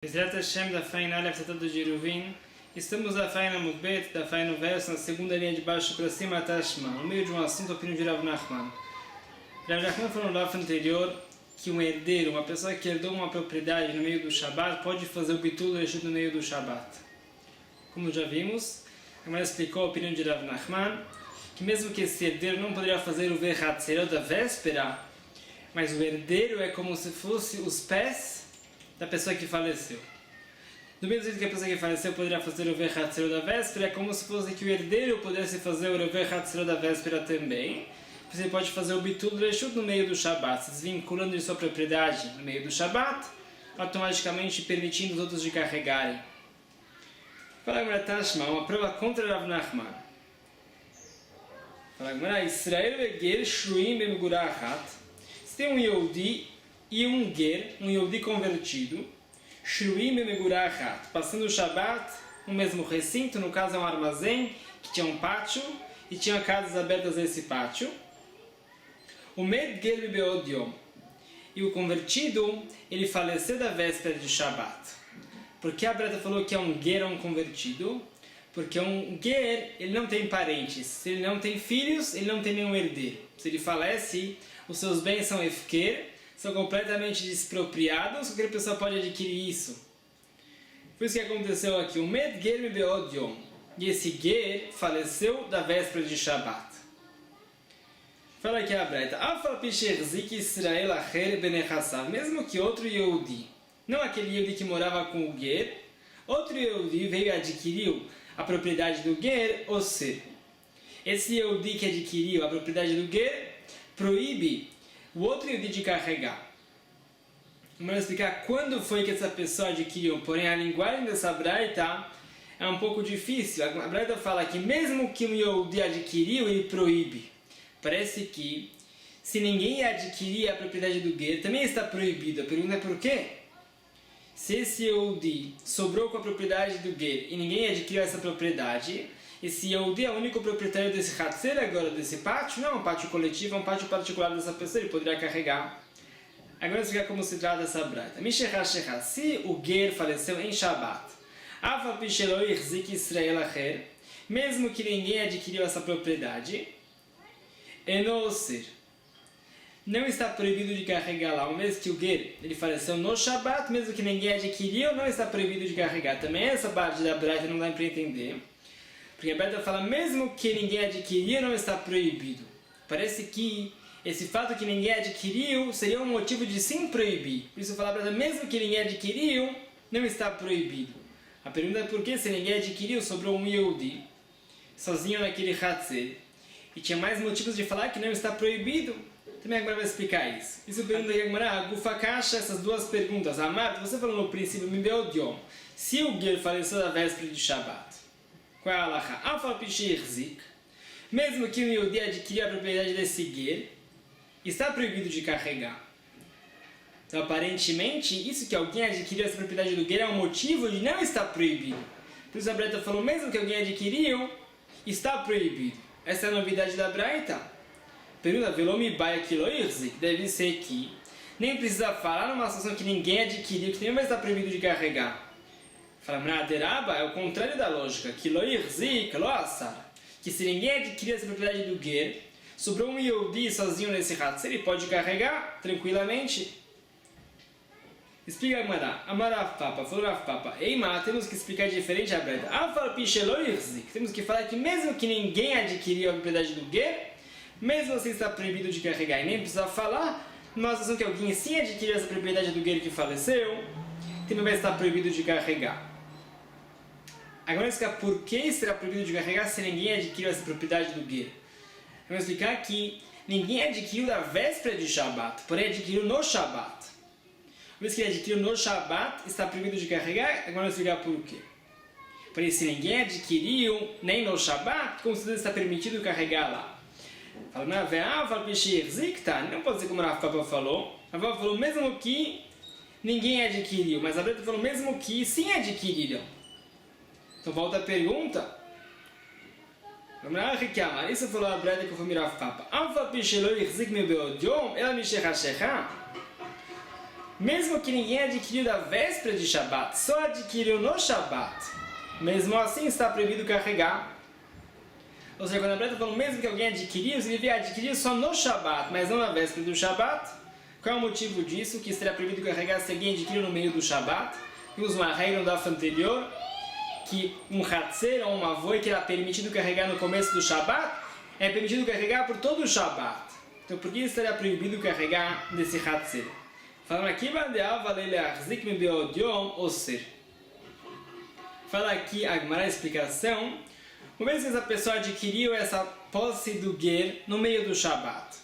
Bezrat Hashem da Fai Aleph Tratado de Eruvin. Estamos na Fai Mudbet, da Fai no verso, na segunda linha de baixo para cima, Tashma, no meio de um assunto, a opinião de Rav Nachman. Rav Nachman falou no Daf anterior que um herdeiro, uma pessoa que herdou uma propriedade no meio do Shabat, pode fazer o bitul reshut no meio do Shabat. Como já vimos, a Gemara explicou a opinião de Rav Nachman, que mesmo que esse herdeiro não poderia fazer o Vechatzerot da véspera, mas o herdeiro é como se fosse os pés da pessoa que faleceu. Do mesmo jeito que a pessoa que faleceu poderia fazer o Vechatzerot da véspera, é como se fosse que o herdeiro pudesse fazer o Vechatzerot da véspera também. Você pode fazer o bitul reshut no meio do Shabat, se desvinculando de sua propriedade no meio do Shabat, automaticamente permitindo os outros de carregarem. Fala agora Tashma, uma prova contra Rav Nachman. Fala agora, Israel veger shruim bemigurachat. Se tem um Yehudi e um ger, um Yehudi convertido, shruim bemigurachat, passando o Shabat no mesmo recinto, no caso é um armazém, que tinha um pátio, e tinha casas abertas a esse pátio. O med ger bebeod yom. E o convertido, ele faleceu da véspera de Shabat. Por que a Breta falou que é um ger ou um convertido? Porque um ger, ele não tem parentes. Se ele não tem filhos, ele não tem nenhum herdeiro. Se ele falece, os seus bens são efker, são completamente despropriados, qualquer pessoa pode adquirir isso. Foi isso que aconteceu aqui. O med ger bebeod yom. E esse ger faleceu da véspera de Shabat. Fala aqui a Breta. Israel acher benechassav. Mesmo que outro Yehudi, não aquele Yehudi que morava com o ger, outro Yehudi veio e adquiriu a propriedade do ger, ou seja, esse Yehudi que adquiriu a propriedade do ger proíbe o outro Yehudi de carregar. Vamos explicar quando foi que essa pessoa adquiriu, porém a linguagem dessa Braita é um pouco difícil. A Braita fala que mesmo que um Yehudi adquiriu, ele proíbe. Parece que se ninguém adquirir a propriedade do ger, também está proibido. A pergunta é por quê? Se esse Yehudi sobrou com a propriedade do ger e ninguém adquiriu essa propriedade, esse Yehudi é o único proprietário desse Hatzer agora, desse pátio, não é um pátio coletivo, é um pátio particular dessa pessoa, ele poderia carregar. Agora explicar como se trata essa Braita. Se o ger faleceu em Shabat, mesmo que ninguém adquiriu essa propriedade, não está proibido de carregar lá. Uma vez que o ger ele faleceu no Shabat, mesmo que ninguém adquiriu, não está proibido de carregar. Também essa parte da Braita não dá para entender. Porque a Braita fala, mesmo que ninguém adquiriu, não está proibido. Parece que esse fato que ninguém adquiriu seria um motivo de sim proibir. Por isso fala a Braita, mesmo que ninguém adquiriu, não está proibido. A pergunta é por que se ninguém adquiriu, sobrou um Yehudi sozinho naquele Hatzer. E tinha mais motivos de falar que não está proibido. Também a Gemara vai explicar isso. Isso pergunta aqui a Gemara, Gufa caixa essas duas perguntas. Amar, você falou no princípio, Mibeod Yom, se o ger faleceu da véspera de Shabat, qual é a halakha? Afal pishi irzik, mesmo que o Yehudi adquirir a propriedade desse ger, está proibido de carregar. Então, aparentemente, isso que alguém adquiriu essa propriedade do ger é um motivo de não estar proibido. Por isso a Braita falou, mesmo que alguém adquiriu, está proibido. Essa é a novidade da Braita. Pergunta, Velomi Baia Kiloirzik, deve ser que nem precisa falar numa situação que ninguém adquiriu, que nem vai estar proibido de carregar. Fala, Mnaderaba é o contrário da lógica. Kiloirzik, Loassar. Que se ninguém adquirir essa propriedade do ger, sobrou um Yehudi sozinho nesse rato, ele pode carregar tranquilamente. Explica a Gemara. Amaraf Papa, falou Rav Papa. Eima, temos que explicar diferente a Braita. Afal Picheloirzik. Temos que falar que mesmo que ninguém adquiriu a propriedade do ger, mesmo assim está proibido de carregar. E nem precisa falar numa situação que alguém sim adquiriu essa propriedade do ger que faleceu, também vai estar proibido de carregar. Agora vamos explicar por que será proibido de carregar se ninguém adquiriu essa propriedade do ger. Vamos explicar que ninguém adquiriu da véspera de Shabat, porém adquiriu no Shabat. Uma vez que ele adquiriu no Shabat, está proibido de carregar, agora vamos explicar por quê. Porém, se ninguém adquiriu nem no Shabat, com certeza está permitido carregar lá. Fala, não pode ser como a Rav Papa falou. A Rav Papa falou mesmo que ninguém adquiriu, mas a Breta falou mesmo que sim adquiriram. Então volta a pergunta. Isso falou a Breta que foi Rav Papa. mesmo que ninguém adquiriu da véspera de Shabat, só adquiriu no Shabat, mesmo assim está proibido carregar. Ou seja, quando a Breta falou mesmo que alguém adquiriu, significa adquirir só no Shabat, mas não na véspera do Shabat. Qual é o motivo disso? Que seria proibido carregar se alguém adquiriu no meio do Shabat. Temos uma regra no daf anterior, que um Hatzer ou um Avoi que era permitido carregar no começo do Shabat, é permitido carregar por todo o Shabat. Então por que seria proibido carregar nesse Hatzer? Falando aqui, fala aqui a Gemara, a explicação. Uma vez que essa pessoa adquiriu essa posse do Ger no meio do Shabat,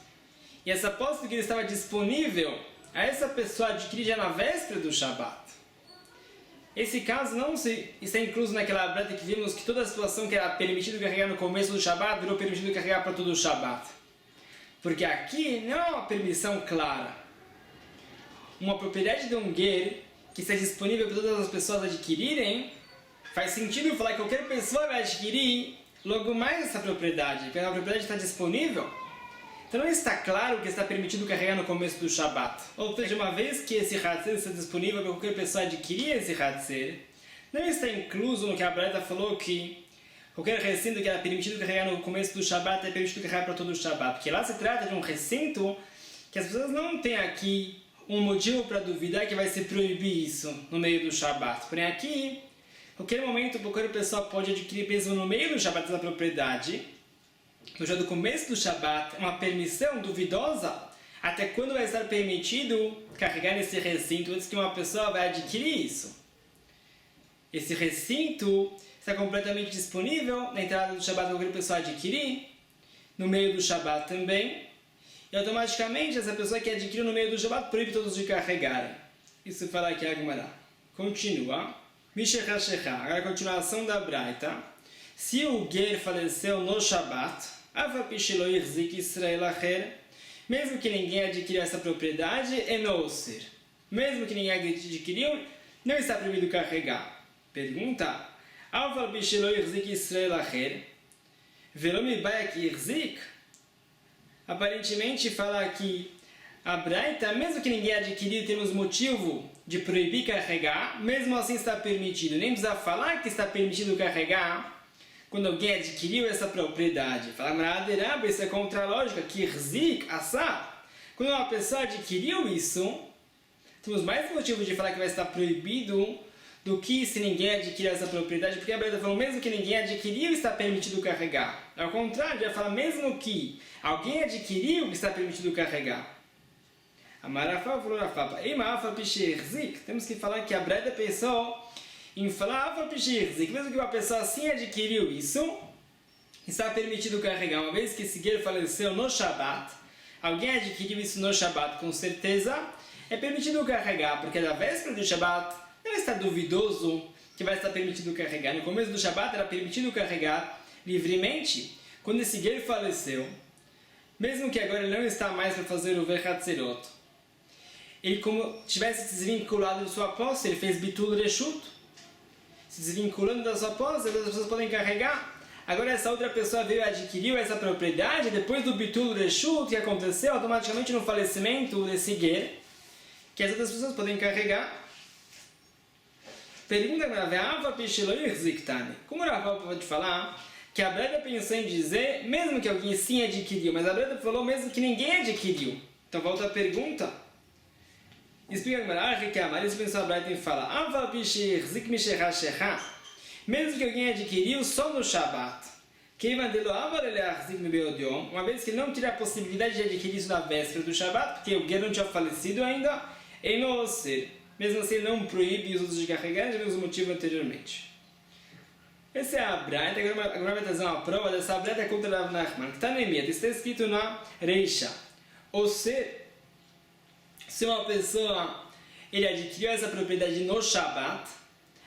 e essa posse do Ger estava disponível a essa pessoa adquirir já na véspera do Shabat, esse caso não está incluso naquela breta que vimos que toda a situação que era permitido carregar no começo do Shabat virou permitido carregar para todo o Shabat. Porque aqui não é uma permissão clara. Uma propriedade de um Ger que está disponível para todas as pessoas adquirirem, faz sentido falar que qualquer pessoa vai adquirir logo mais essa propriedade, porque a propriedade está disponível. Então não está claro que está permitido carregar no começo do Shabat. Ou seja, uma vez que esse Hatzer está disponível para qualquer pessoa adquirir esse Hatzer, não está incluso no que a Braita falou que qualquer recinto que era permitido carregar no começo do Shabat é permitido carregar para todo o Shabat. Porque lá se trata de um recinto que as pessoas não têm aqui um motivo para duvidar que vai se proibir isso no meio do Shabat. Porém aqui, qualquer momento, qualquer pessoa pode adquirir mesmo no meio do Shabat essa propriedade. No já do começo do Shabat, uma permissão duvidosa, até quando vai estar permitido carregar nesse recinto antes que uma pessoa vai adquirir isso. Esse recinto está completamente disponível na entrada do Shabat para qualquer pessoa adquirir, no meio do Shabat também, e automaticamente essa pessoa que adquiriu no meio do Shabat proíbe todos de carregarem. Isso fala aqui a Gemara. Continua. Mishechashecha, agora a continuação da Braita. Se o Ger faleceu no Shabat, mesmo que ninguém adquiriu essa propriedade, é noser. Mesmo que ninguém adquiriu, não está proibido carregar. Pergunta: aparentemente fala aqui a Braita, mesmo que ninguém adquiriu, temos motivo de proibir carregar, mesmo assim está permitido. Nem precisa falar que está permitido carregar quando alguém adquiriu essa propriedade. Fala, isso é contra a lógica, que Irzik, Assá, quando uma pessoa adquiriu isso, temos mais motivo de falar que vai estar proibido do que se ninguém adquirir essa propriedade, porque a Braita falou, mesmo que ninguém adquiriu, está permitido carregar. Ao contrário, já fala, mesmo que alguém adquiriu, está permitido carregar. A Marafá falou na Fapa, temos que falar que a Braita pensou em falar, mesmo que uma pessoa assim adquiriu isso, está permitido carregar. Uma vez que esse Ger faleceu no Shabat, alguém adquiriu isso no Shabat, com certeza, é permitido carregar, porque da véspera do Shabat não está duvidoso que vai estar permitido carregar. No começo do Shabat era permitido carregar livremente. Quando esse Ger faleceu, mesmo que agora ele não está mais para fazer o Verhatzerot, ele como tivesse se desvinculado de sua posse, ele fez Bitul Reshut, se desvinculando da sua posse, as pessoas podem carregar. Agora essa outra pessoa veio e adquiriu essa propriedade, depois do Bitul Reshut, que aconteceu automaticamente no falecimento desse Ger, que as outras pessoas podem carregar. Pergunta para como o Rav pode falar que a Braita pensou em dizer, mesmo que alguém sim adquiriu, mas a Braita falou mesmo que ninguém adquiriu. Então volta a pergunta. Explica que a Maria pensou a Braita em falar, mesmo que alguém adquiriu só no Shabat, uma vez que ele não tira a possibilidade de adquirir isso na véspera do Shabat, porque o Ger não tinha falecido ainda, mesmo assim ele não proíbe os outros de carregar, já vimos o motivo anteriormente. Essa é a Braita, agora vai trazer uma prova dessa Braita contra Rav Nachman, que está no Emiat, está escrito na Reisha. Ou seja, se uma pessoa ele adquiriu essa propriedade no Shabat,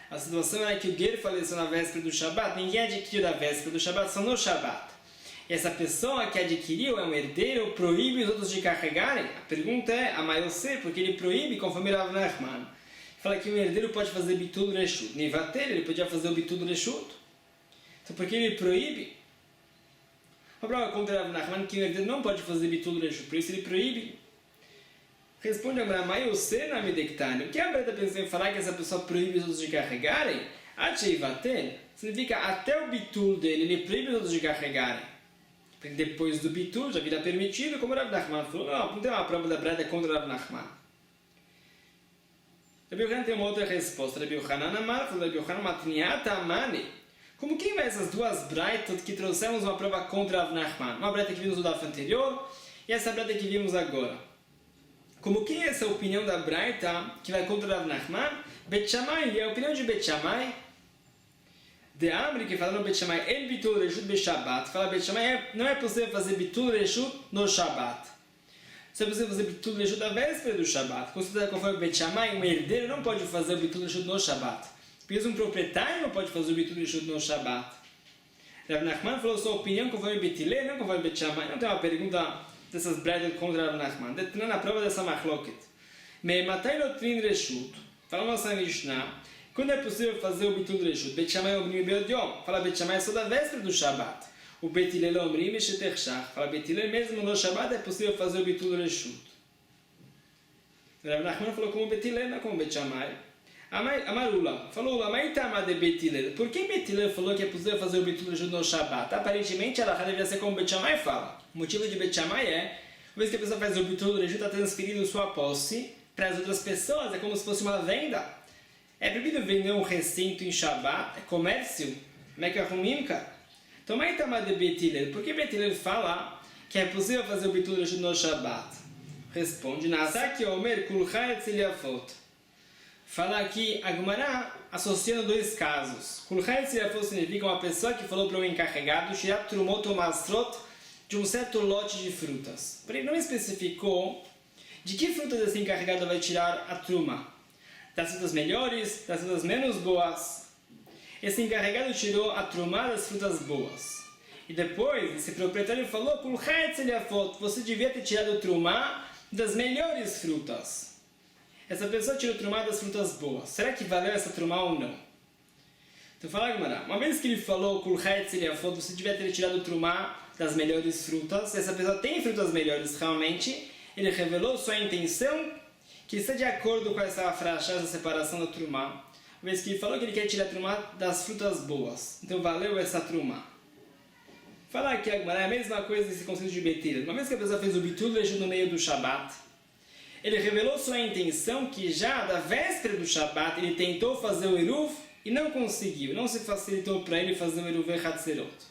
a situação era que o Ger faleceu na véspera do Shabat, ninguém adquiriu da véspera do Shabat, só no Shabat. E essa pessoa que adquiriu é um herdeiro, proíbe os outros de carregarem? A pergunta é, a maior porque ele proíbe, conforme Rav Nachman. Fala que um herdeiro pode fazer Bitul Reshut. Nevater, ele podia fazer o Bitul Reshut. Então por que ele proíbe? A prova contra Rav Nachman que o herdeiro não pode fazer Bitul Reshut, por isso ele proíbe. Responde a Gamara, o que a Breta pensou em falar que essa pessoa proíbe os outros de carregarem? Significa até o bitul dele, ele proíbe os outros de carregarem. Depois do bitul já vira permitido, como o Rav Nachman falou, não tem uma prova da Breta contra o Rav Nachman. Rabi Yochanan tem uma outra resposta. Rabi Yochanan Amar falou, Rabi Yochanan Matniata Amani. Como quem vai essas duas braitas que trouxemos uma prova contra Rav Nachman? Uma breita que vimos no daf anterior e essa breita que vimos agora. Como quem é essa opinião da breita que vai contra Rav Nachman? Bet Shammai, é a opinião de Bet Shammai. De Amri, que fala no Bet Shammai, El Bitul Reshut Be Shabbat. Fala Bet Shammai, não é possível fazer Bitul Reshut no Shabbat. Só é possível fazer Bitul Reshut na véspera do Shabbat. Conforme Bet Shammai, um herdeiro não pode fazer o Bitul Reshut no Shabbat. Porque um proprietário não pode fazer o Bitul Reshut no Shabbat. Rav Nachman falou sua opinião conforme Bet Hillel, não conforme Bet Shammai. Não tem uma pergunta dessas breitas contra Rav Nachman. Detenando a prova dessa machloket. Me'matai lotrin reshut. Fala nossa Mishnah. Quando é possível fazer o Bitul Reshut? Bet Shammai omrim be'odiom. Fala Bet Shammai só da véspera do Shabbat. O Bet Hillel omrim eshetershach. Fala Bet Hillel mesmo no Shabbat é possível fazer o Bitul Reshut. Rav Nachman falou como Bet Hillel, não como Bet Shammai. Amarula falou Lamaitama de Bet Hillel. Por que Bet Hillel falou que é possível fazer o Bitul Reshut no Shabbat? Aparentemente ela deveria ser como Bet Shammai fala. O motivo de Bet Shammai é, uma vez que a pessoa faz o Bitul Reshut, está transferindo sua posse para as outras pessoas, é como se fosse uma venda. É proibido vender um recinto em Shabbat, é comércio, Mekahumimka. Então, Maitama de Bet Hillel. Por que Bet Hillel fala que é possível fazer o Bitul Reshut no Shabbat? Responde, Nasaki Omer Kulcha Etziliafot. Fala aqui, a Gemara associando dois casos. Kulcha Etziliafot significa uma pessoa que falou para um encarregado Shirat Trumot ou Masrot de um certo lote de frutas. Porém, não especificou de que frutas esse encarregado vai tirar a truma. Das frutas melhores, das frutas menos boas. Esse encarregado tirou a truma das frutas boas. E depois, esse proprietário falou, você devia ter tirado a truma das melhores frutas. Essa pessoa tirou a truma das frutas boas. Será que valeu essa truma ou não? Então fala, Gamara, uma vez que ele falou, você devia ter tirado a truma das melhores frutas. Essa pessoa tem frutas melhores realmente. Ele revelou sua intenção que está de acordo com essa frase, essa separação da trumá. Uma vez que ele falou que ele quer tirar a trumá das frutas boas. Então valeu essa trumá. Falar aqui agora é a mesma coisa desse conceito de Bet Hillel. Uma vez que a pessoa fez o Bitul Reshut no meio do Shabat, ele revelou sua intenção que já da véspera do Shabat ele tentou fazer o Eruv e não conseguiu. Não se facilitou para ele fazer o Eruv Hatzerot.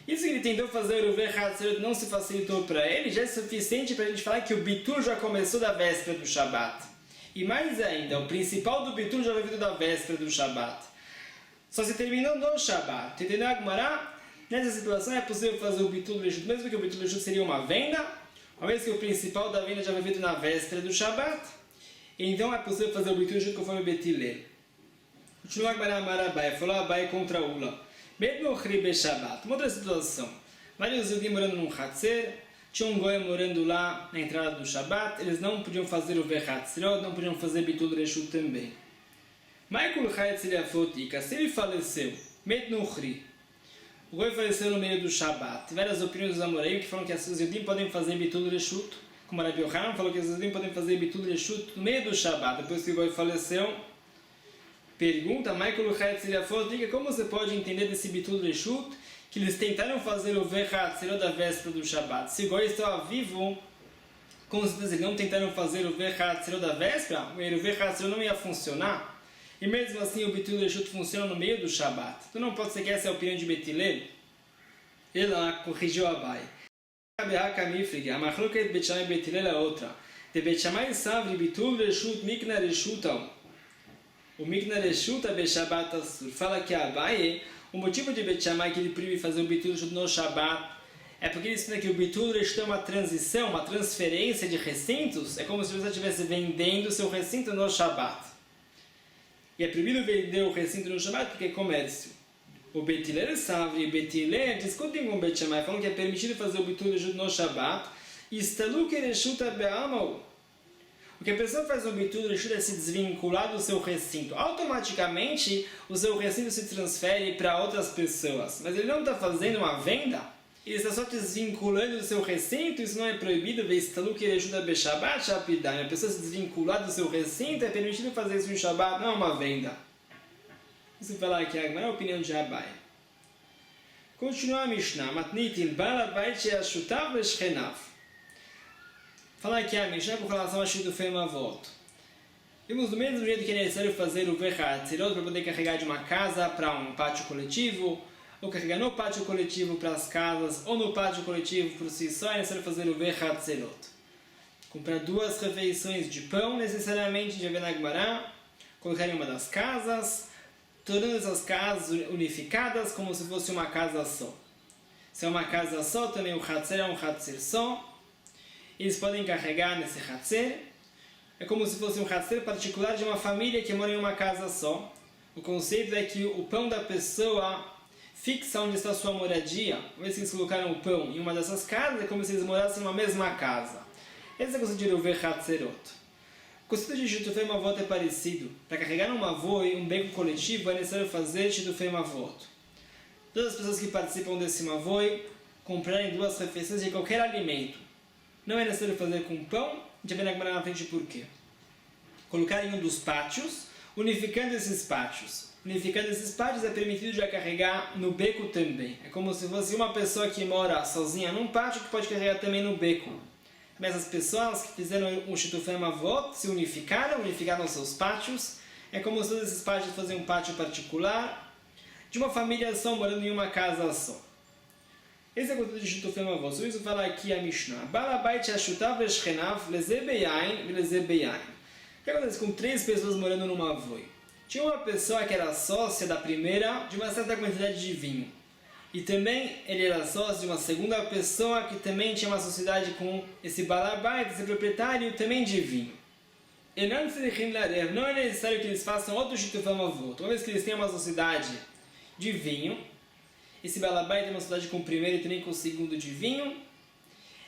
Isso que ele tentou fazer o Eruv Hatzerot não se facilitou para ele, já é suficiente para a gente falar que o Bitul já começou da véspera do Shabat. E mais ainda, o principal do Bitul já veio vindo da véspera do Shabat. Só se terminou no Shabat. Entendeu, Agmará? Nessa situação é possível fazer o Bitul Reshut, mesmo que o Bitul Reshut seria uma venda, uma vez que o principal da venda já veio vindo na véspera do Shabat. Então é possível fazer o Bitul Reshut conforme Bet Hillel. Continua Agmará Marabai, falou Abai contra Ula. Uma outra situação. Vários Yudim morando num Hatzer, tinha um Goy morando lá na entrada do Shabat, eles não podiam fazer o Vechatzerot, não podiam fazer Bitul Reshut também. Michael Hayetzeliafotika, se ele faleceu, Met Nuchri, o Goy faleceu no meio do Shabat. Várias opiniões dos Amoreim que falam que os Yudim podem fazer Bitul Reshut, como Rabi Yochanan falou que os Yudim podem fazer Bitul Reshut no meio do Shabat, depois que o Goy faleceu. Pergunta, Michael Hayetzeliafot, diga como você pode entender desse Bitul Reshut que eles tentaram fazer o Vechatzerot da véspera do Shabat. Se o Goy estava vivo, com certeza eles não tentaram fazer o Vechatzerot da véspera, o Vechatzerot não ia funcionar. E mesmo assim o Bitul Reshut funciona no meio do Shabat. Então não pode ser que essa é a opinião de Bet Hillel. Ele lá corrigiu Abai. A machloket Bet Shammai e Bet Hillel é outra. De Bet Shammai Savri Bitul Reshut Mikna Reshutam. O Mikna Reshuta Be Shabbat Asur. Fala que Abai, o motivo de Bet Shammai que ele proíbe fazer o Bitul Reshut no Shabat é porque ele ensina que o Bitul Reshut é uma transição, uma transferência de recintos. É como se você estivesse vendendo seu recinto no Shabat. E é proibido vender o recinto no Shabat porque é comércio. O Bet Hillel Savri e Bet Hillel discutem com o Bet Shammai, falam que é permitido fazer o Bitul Reshut no Shabat. Istaluk Reshuta Be'amal. O que a pessoa faz no Bitul Reshut é se desvincular do seu recinto. Automaticamente, o seu recinto se transfere para outras pessoas. Mas ele não está fazendo uma venda. ele está só desvinculando do seu recinto, isso não é proibido, que ele ajuda a Shabbat, Shapidai. A pessoa se desvincular do seu recinto, é permitido fazer isso em Shabbat, não é uma venda. Isso falar aqui agora é a opinião de Abai. Continua a Mishnah, Matnitin, Balabait Sheashutav Veshchenav. Falar aqui a Mishnah com relação a Shitufei Mavot. Vimos do mesmo jeito que é necessário fazer o Vechatzirot para poder carregar de uma casa para um pátio coletivo, ou carregar no pátio coletivo para as casas, ou no pátio coletivo por si só, é necessário fazer o Vechatzirot. Comprar 2 refeições de pão, necessariamente de Avenagmará, colocar em uma das casas, tornando essas casas unificadas como se fosse uma casa só. Se é uma casa só, também o Hatzer é um Hatzer só. Eles podem carregar nesse Hatzer. É como se fosse um Hatzer particular de uma família que mora em uma casa só. O conceito é que o pão da pessoa fixa onde está a sua moradia. Uma vez que eles colocaram o pão em uma dessas casas, é como se eles morassem em uma mesma casa. Esse é o conceito de Ruver Hatzerot. O conceito de Shitufei Mavot é parecido. Para carregar um Mavoi, um beco coletivo, é necessário fazer Shitufei Mavot. Todas as pessoas que participam desse Mavoi comprarem 2 refeições de qualquer alimento. Não é necessário fazer com pão. A gente vai ver na frente por quê. Colocar em um dos pátios, unificando esses pátios. Unificando esses pátios é permitido já carregar no beco também. É como se fosse uma pessoa que mora sozinha num pátio que pode carregar também no beco. Mas as pessoas que fizeram um Shitufei Mavot se unificaram seus pátios. É como se todos esses pátios fossem um pátio particular de uma família só morando em uma casa só. Esse é o conceito de Shitufei Mavot. Sobre isso fala aqui a Mishnah. Balabait Ashutav Veshchenav Leze Beyain Veleze Beyain. O que acontece com 3 pessoas morando num Mavoi? Tinha uma pessoa que era sócia da primeira de uma certa quantidade de vinho. E também ele era sócio de uma segunda pessoa que também tinha uma sociedade com esse Balabait, esse proprietário, também de vinho. E não é necessário que eles façam outro Shitufei Mavot. Uma vez que eles têm uma sociedade de vinho, esse Balabait tem uma sociedade com o primeiro e também com o segundo de vinho.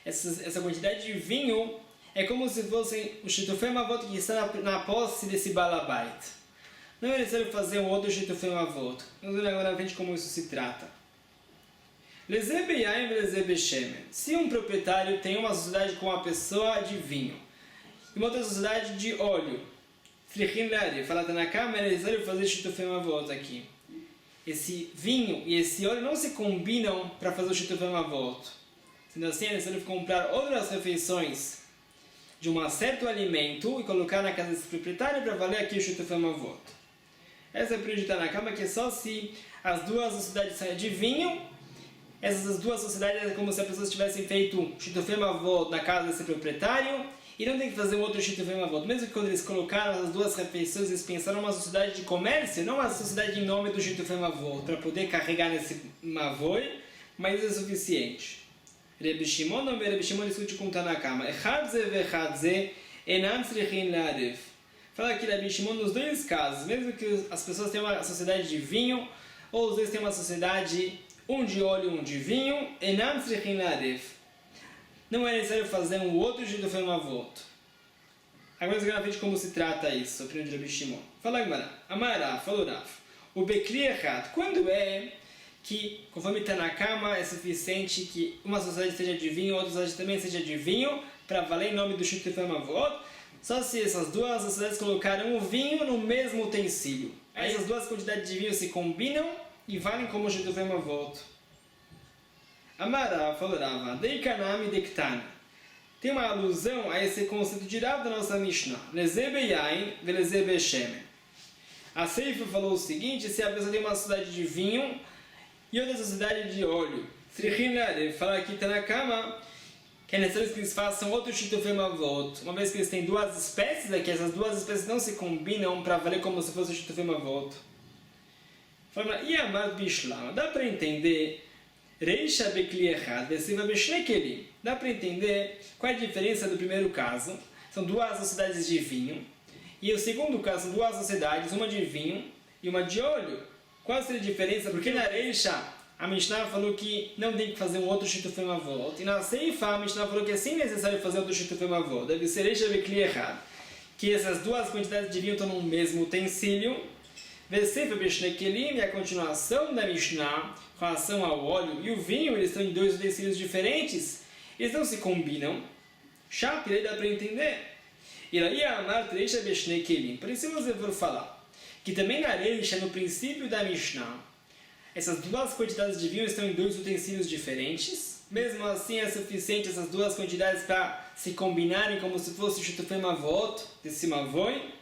Essa quantidade de vinho é como se fosse o Shitufei Mavot que está na posse desse Balabait. Não é necessário fazer um outro Shitufei Mavot. Vamos ver agora na frente como isso se trata. Leze Beyain Veleze Beshemen. Se um proprietário tem uma sociedade com uma pessoa de vinho e uma outra sociedade de óleo, Flichin Leari, fala Tanakama, é necessário fazer Shitufei Mavot aqui. Esse vinho e esse óleo não se combinam para fazer o Shitufei Mavot. Sendo assim, é necessário comprar outras refeições de um certo alimento e colocar na casa desse proprietário para valer aqui o Shitufei Mavot. Essa é a opinião de Tanakama, que é só se as 2 sociedades são de vinho. Essas 2 sociedades é como se as pessoas tivessem feito Shitufei Mavot na casa desse proprietário e não tem que fazer um outro Shitufei Mavot. Mesmo que quando eles colocaram as 2 refeições, eles pensaram uma sociedade de comércio, não uma sociedade em nome do Shitufei Mavot, para poder carregar nesse Mavoi, mas isso é suficiente. Rebbe Shimon discute com Tanakama. Echadze vechadze enam tzrichin le'arif. Fala aqui Rebbe Shimon nos 2 casos, mesmo que as pessoas tenham uma sociedade de vinho, ou os 2 têm uma sociedade um de óleo, um de vinho, enam tzrichin le'arif. Não é necessário fazer um outro Shitufei Mavot. Agora vamos ver na frente como se trata isso, a opinião de Rebbe Shimon. Fala Gemara, Amará, falou Rav, o Bekli Echad, quando é que, conforme Tanakama, é suficiente que uma sociedade seja de vinho, outra sociedade também seja de vinho, para valer em nome do Shitufei Mavot, só se essas 2 sociedades colocaram o vinho no mesmo utensílio. Aí essas 2 quantidades de vinho se combinam e valem como Shitufei Mavot. Amara falou Rava, Deikanami Dektana. Tem uma alusão a esse conceito direto da nossa Mishnah. Leze Beyain Veleze Beshemen. A Seifa falou o seguinte, se a pessoa tem uma sociedade de vinho e outra sociedade de óleo. Tzrichin le'arif, fala aqui Tanakama, que é necessário que eles façam outro Shitufei Mavot. Uma vez que eles têm 2 espécies aqui, essas 2 espécies não se combinam para valer como se fosse o Shitufei Mavot. Fala, Yamad Bishlama, dá para entender Reisha Bekli Echad, Vesiva Beshnekeli. Dá para entender qual é a diferença do primeiro caso. São 2 sociedades de vinho. E o segundo caso são 2 sociedades, uma de vinho e uma de óleo. Qual seria a diferença? Porque na Reisha, a Mishnah falou que não tem que fazer um outro Shitufei Mavot. E na Seifa, a Mishnah falou que é sim necessário fazer outro Shitufei Mavot. Deve ser Reisha Bekli Echad. Que essas 2 quantidades de vinho estão no mesmo utensílio. Vesefa Beshne Kelim, e a continuação da Mishnah com relação ao óleo e o vinho, eles estão em dois utensílios diferentes, eles não se combinam. Shapirei dá para entender. E aí a Amar Treisha Beshne Kelim. Por isso eu vou falar que também na Reisha, no princípio da Mishnah, essas duas quantidades de vinho estão em dois utensílios diferentes. Mesmo assim é suficiente essas duas quantidades para se combinarem como se fosse o Shutufei Mavot desse Mavoi.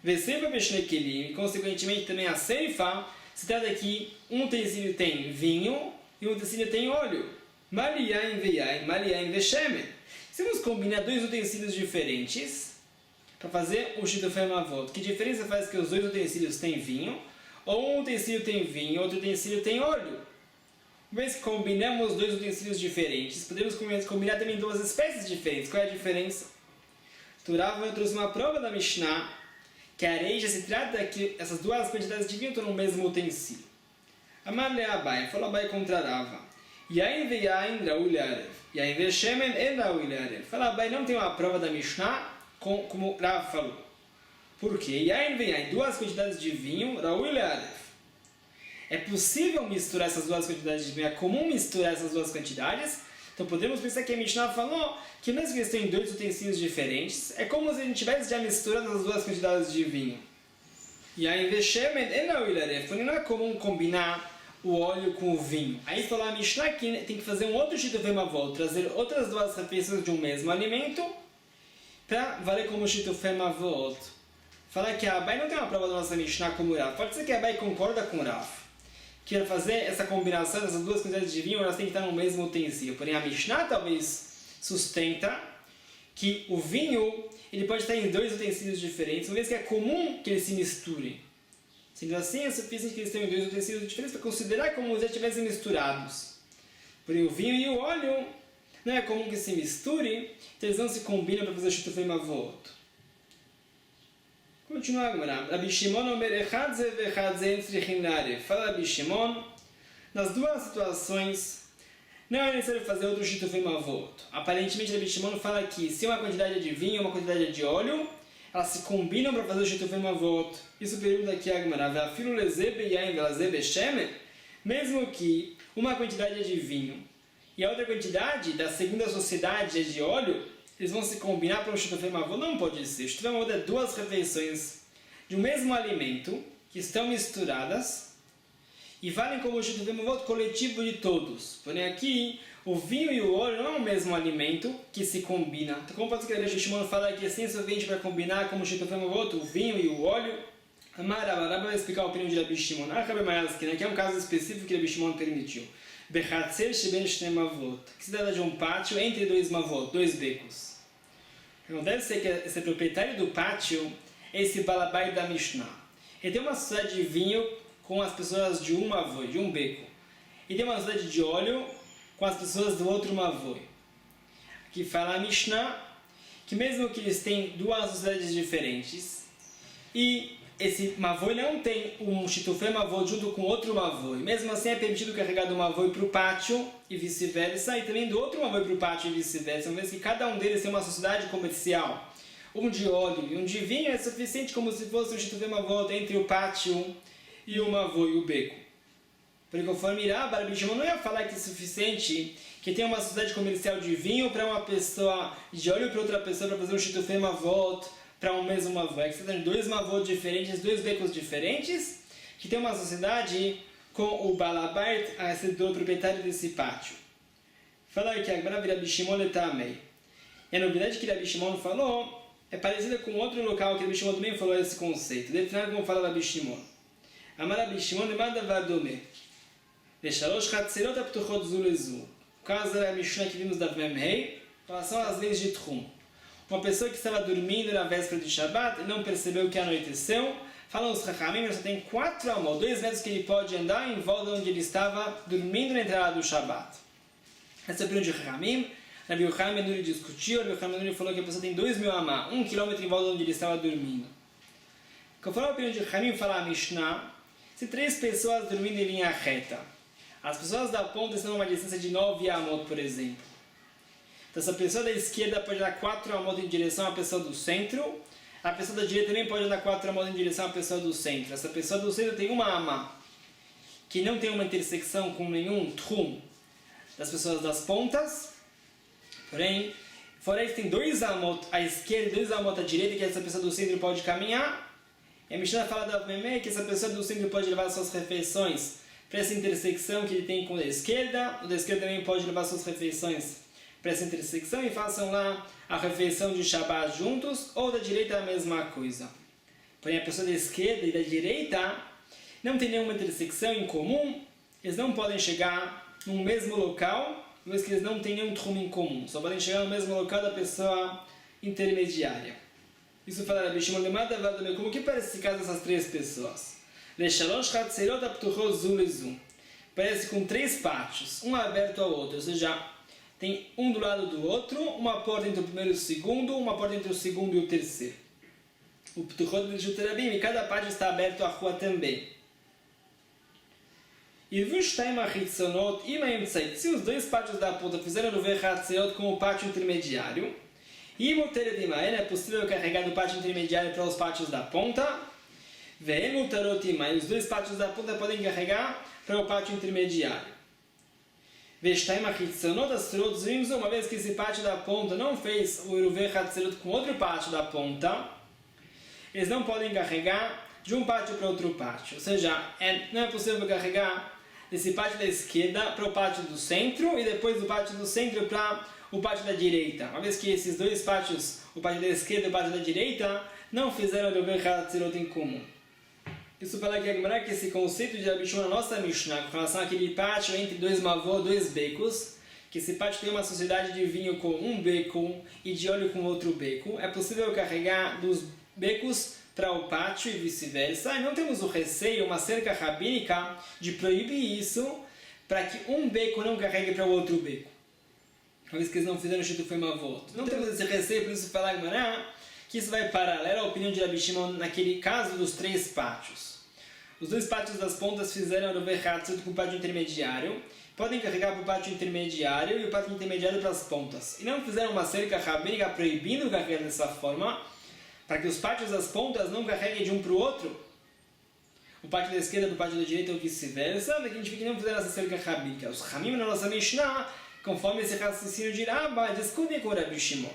Vesefa Beshne Kelim, e consequentemente também a Seifa, se trata que um utensílio tem vinho e um utensílio tem óleo. Maliain Veiain, Maliain Veshemen. Se vamos combinar dois utensílios diferentes para fazer o Shutufei Mavot, que diferença faz que os dois utensílios têm vinho? Ou um utensílio tem vinho, outro utensílio tem óleo? Uma vez que combinamos dois utensílios diferentes, podemos combinar também duas espécies diferentes. Qual é a diferença? Turava trouxe uma prova da Mishnah que a areia se trata que essas duas quantidades de vinho estão no mesmo utensílio. Amar le Abai, falou Abai contra Rava. Yain ve'yain raui le'arev. Yain ve'shemen en raui le'arev. Fala Abai, não tem uma prova da Mishnah como Rava falou. Por quê? Yain ve'yain, duas quantidades de vinho, raui le'arev. É possível misturar essas duas quantidades de vinho, é comum misturar essas duas quantidades. Então podemos pensar que a Mishnah falou que mesmo que eles tenham dois utensílios diferentes, é como se a gente tivesse já misturado as duas quantidades de vinho. E aí, não é comum combinar o óleo com o vinho. Aí falou a Mishnah que tem que fazer um outro Shutufei Mavot, trazer outras duas refeições de um mesmo alimento para valer como Shutufei Mavot. Falar que a Abai não tem uma prova da nossa Mishnah como Rav. Pode ser que a Abai concorda com o Rav, que para fazer essa combinação dessas duas quantidades de vinho, elas têm que estar no mesmo utensílio. Porém, a Mishnah talvez sustenta que o vinho ele pode estar em dois utensílios diferentes, uma vez que é comum que eles se misturem. Sendo assim, é suficiente que eles tenham dois utensílios diferentes para considerar como se já estivessem misturados. Porém, o vinho e o óleo não é comum que se misturem, então eles não se combinam para fazer o Shutufei Mavot. Continua agora. Rabi Shimon omer echadze ve'echadze tzrichim le'arev. Fala Rabi Shimon, nas duas situações não é necessário fazer outro Shutufei Mavot. Aparentemente Rabi Shimon fala que se uma quantidade de vinho e uma quantidade de óleo, elas se combinam para fazer o Shutufei Mavot. Isso pergunta aqui a Gemara. Ve'afilu lezebe yain ve'lazebe shemen. Mesmo que uma quantidade é de vinho e a outra quantidade da segunda sociedade é de óleo, eles vão se combinar para um Shutufei Mavot? Não pode ser. Shutufei Mavot é duas refeições de um mesmo alimento que estão misturadas e valem como Shutufei Mavot coletivo de todos. Porém aqui, o vinho e o óleo não é o mesmo alimento que se combina. Então como pode ser que o Shimon fala que é suficiente para combinar como Shutufei Mavot, o vinho e o óleo? Rabba vai explicar a opinião de Rabi Shimon. Que é um caso específico que Rabi Shimon permitiu. Bechatzer sheben shnei mavot. Que se trata de um pátio entre dois mavot, dois becos. Deve ser que esse proprietário do pátio é esse balabai da Mishnah. Ele tem uma sociedade de vinho com as pessoas de um mavoi, de um beco. E tem uma sociedade de óleo com as pessoas do outro mavoi. Aqui fala a Mishnah que mesmo que eles tenham duas sociedades diferentes e esse mavoi não tem um Shutufei Mavot junto com outro mavoi, mesmo assim é permitido carregar do mavoi para o pátio e vice-versa, e também do outro mavoi para o pátio e vice-versa, uma vez que cada um deles tem uma sociedade comercial, um de óleo e um de vinho, é suficiente como se fosse um Shutufei Mavot entre o pátio e o mavoi, o beco. Porque conforme Rabi Shimon não ia falar que é suficiente que tenha uma sociedade comercial de vinho para uma pessoa, de óleo para outra pessoa para fazer um Shutufei Mavot para um mesmo mavot. É que você tem dois mavot diferentes, dois becos diferentes, que tem uma sociedade com o balabait, o proprietário desse pátio. Fala aqui agora Rabi Shimon etamei. E a novidade que Rabi Shimon falou é parecida com outro local que Rabi Shimon também falou esse conceito. Definado como fala Rabi Shimon. Amar Rabi Shimon lemada vadome. Deixalosh chatzerot aptuchot zu lezu. O caso da Mishnah que vimos da Vemhei, em relação às leis de Tchum. Uma pessoa que estava dormindo na véspera de Shabbat e não percebeu que anoiteceu, falam os Chachamim, ele só tem 4 amot, 2 metros que ele pode andar em volta onde ele estava dormindo na entrada do Shabbat. Essa é a opinião de Chachamim. Rabi Yochanan ben Nuri discutiu, Rabi Yochanan ben Nuri falou que a pessoa tem 2.000 amá, 1 quilômetro em volta onde ele estava dormindo. Conforme a opinião de Chachamim, fala a Mishnah, se 3 pessoas dormindo em linha reta, as pessoas da ponta estão a uma distância de 9 amot, por exemplo. Então, essa pessoa da esquerda pode dar 4 amot em direção à pessoa do centro, a pessoa da direita também pode andar 4 mãos em direção à pessoa do centro. Essa pessoa do centro tem uma ama que não tem uma intersecção com nenhum trum das pessoas das pontas, porém, fora isso tem 2 amot à esquerda e 2 amot à direita que essa pessoa do centro pode caminhar. E a Mishnah fala da Meme que essa pessoa do centro pode levar suas refeições para essa intersecção que ele tem com a esquerda. O da esquerda também pode levar suas refeições para essa intersecção e façam lá a refeição de Shabbat juntos, ou da direita a mesma coisa. Porém, a pessoa da esquerda e da direita não tem nenhuma intersecção em comum, eles não podem chegar no mesmo local, mas que eles não têm nenhum trum em comum, só podem chegar no mesmo local da pessoa intermediária. Isso fala Rabi Shimon Lemada Vadome, como que parece esse caso dessas 3 pessoas? Parece com 3 pátios, um aberto ao outro, ou seja, tem um do lado do outro, uma porta entre o primeiro e o segundo, uma porta entre o segundo e o terceiro. O Ptuchot de Juterabim, e cada pátio está aberto à rua também. E se os 2 pátios da ponta fizeram o Vechatzerot com o pátio intermediário, e é possível carregar do pátio intermediário para os pátios da ponta, e os 2 pátios da ponta podem carregar para o pátio intermediário. Uma vez que esse pátio da ponta não fez o Iruvei Hatzerot com outro pátio da ponta, eles não podem carregar de um pátio para outro pátio. Ou seja, não é possível carregar desse pátio da esquerda para o pátio do centro e depois do pátio do centro para o pátio da direita. Uma vez que esses 2 pátios, o pátio da esquerda e o pátio da direita, não fizeram o Iruvei Hatzerot em comum. Isso fala aqui agora que esse conceito de Rabi Shimon na nossa Mishnah, com relação àquele pátio entre 2 mavô, 2 becos, que esse pátio tem uma sociedade de vinho com um beco e de óleo com outro beco, é possível carregar dos becos para o pátio e vice-versa, e não temos o receio, uma cerca rabínica, de proibir isso, para que um beco não carregue para o outro beco. Uma vez que eles não fizeram o Shitufei Mavot. Não temos esse receio, por isso fala agora que isso vai paralelo à opinião de Rabi Shimon naquele caso dos 3 pátios. Os 2 pátios das pontas fizeram o Vechatzut com o pátio intermediário, podem carregar para o pátio intermediário e o pátio intermediário para as pontas. E não fizeram uma cerca rabínica proibindo carregar dessa forma, para que os pátios das pontas não carreguem de um para o outro, o pátio da esquerda para o pátio da direita ou vice-versa, daqui a gente vê que não fizeram essa cerca rabínica. Os Hamim na nossa Mishnah, conforme esse raciocínio de Rabba, discutem com o Rabi Shimon.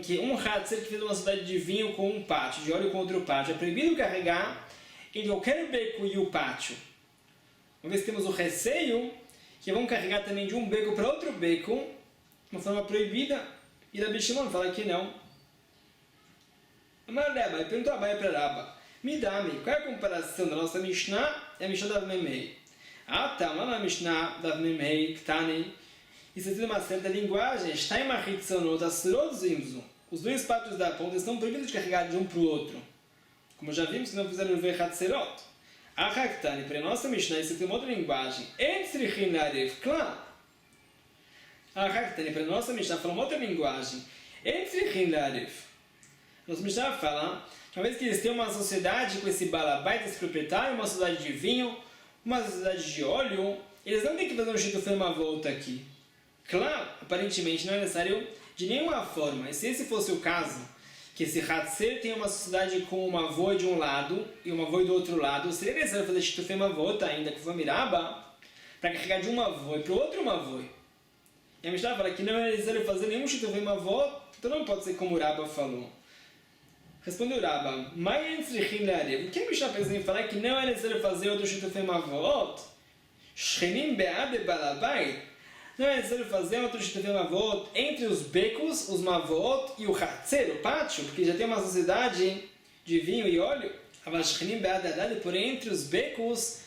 Que um Hatzer que fez uma sociedade de vinho com um pátio, de óleo com outro pátio, é proibido carregar em qualquer beco e o pátio. Uma vez que temos o receio, que vão carregar também de um beco para outro beco, de uma forma proibida, e Rabi Shimon fala que não. Amar Rabba, ele perguntou a Abai para Rabba, me dá-me, qual é a comparação da nossa Mishnah e a Mishnah da Avmemei? Ah, tá, lá na Mishnah da Avmemei, Ktani, isso tem uma certa linguagem, os 2 pátios da ponta estão proibidos de carregar de um para o outro. Como já vimos, se não fizeram o Vechatzerot. Achaktani, para a nossa Mishnah, isso tem uma outra linguagem. Claro. Achaktani, para a nossa Mishnah, fala uma outra linguagem. Nossa Mishnah fala, uma vez que eles têm uma sociedade com esse balabait, esse proprietário, uma sociedade de vinho, uma sociedade de óleo, eles não têm que fazer um Shitufei Mavot aqui. Claro, aparentemente não é necessário de nenhuma forma. E se esse fosse o caso, que esse Hatzer tem uma sociedade com uma avó de um lado e uma avó do outro lado, seria necessário fazer Shitufei Mavot ainda com Famiraba, para carregar de uma avó e para o outro uma avó. E a Mishnah fala que não é necessário fazer nenhum Shitufei Mavot, então não pode ser como o Rabba falou. Respondeu Rabba, o que a Mishnah pensa em falar que não é necessário fazer outro Shitufei Mavot? Shchenim be'ad balabait. Não é necessário fazer outro Shitufei Mavot entre os becos, os Mavot e o Hatzer, o pátio, porque já tem uma sociedade de vinho e óleo. Porém, entre os becos,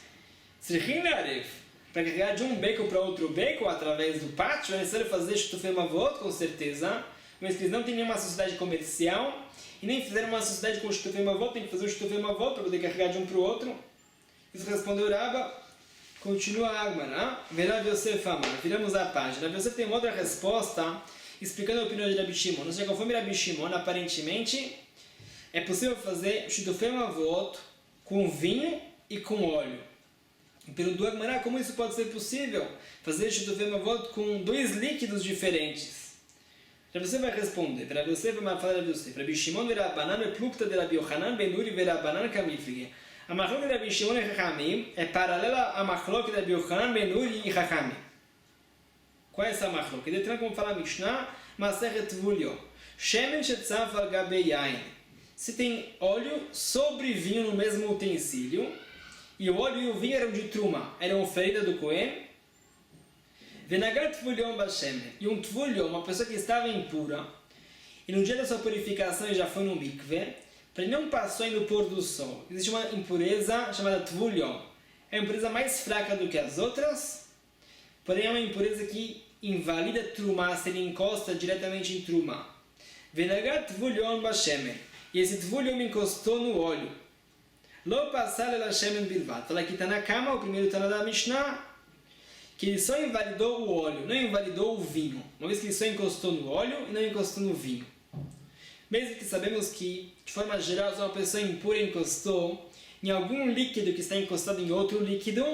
para carregar de um beco para outro beco através do pátio, é necessário fazer Shitufei Mavot, com certeza, mas que eles não têm nenhuma sociedade comercial e nem fizeram uma sociedade com o Shitufei Mavot, tem que fazer o Shitufei Mavot para poder carregar de um para o outro. Isso respondeu Rabba. Continua a Agmará, Rav Yosef Amar, viramos a página. Rav Yosef tem uma outra resposta, explicando a opinião de Rabi Shimon. Ou seja, conforme Rabi Shimon, aparentemente, é possível fazer Shitufei Mavot com vinho e com óleo. E perguntou a Agmará como isso pode ser possível, fazer Shitufei Mavot com 2 líquidos diferentes. Rabi Yosef vai responder. Rabi Yosef vai falar Rabi Yosef. Rabi Shimon ve Rabbanan ve plukta de Rabi Yochanan ben Nuri ve Rabbanan kamiflige. A machlok de Rabi Shimon e Chachamim é paralela à machlok de Rabi Yochanan ben Nuri e Chachamim. Qual é essa machlok? Ele tem como falar Mishnah, Masechet Tvulio. Shemen shetzaf al gabe yain. Se tem óleo sobre vinho no mesmo utensílio, e o óleo e o vinho eram de truma, eram oferenda do Cohen, Venagar Tvulion Bashemen, e um Tvulion, uma pessoa que estava impura, e no dia da sua purificação ele já foi no mikve, para ele não passou no pôr do sol. Existe uma impureza chamada Tvulion. É a impureza mais fraca do que as outras, porém é uma impureza que invalida truma, se ele encosta diretamente em truma. Venagar Tvulion Bashemen, e esse Tvulion encostou no óleo. Lo passar ela shemen bilvat. Fala que está na cama, o primeiro Tana da Mishnah, que ele só invalidou o óleo, não invalidou o vinho. Uma vez que ele só encostou no óleo e não encostou no vinho. Mesmo que sabemos que, de forma geral, se uma pessoa impura encostou em algum líquido que está encostado em outro líquido,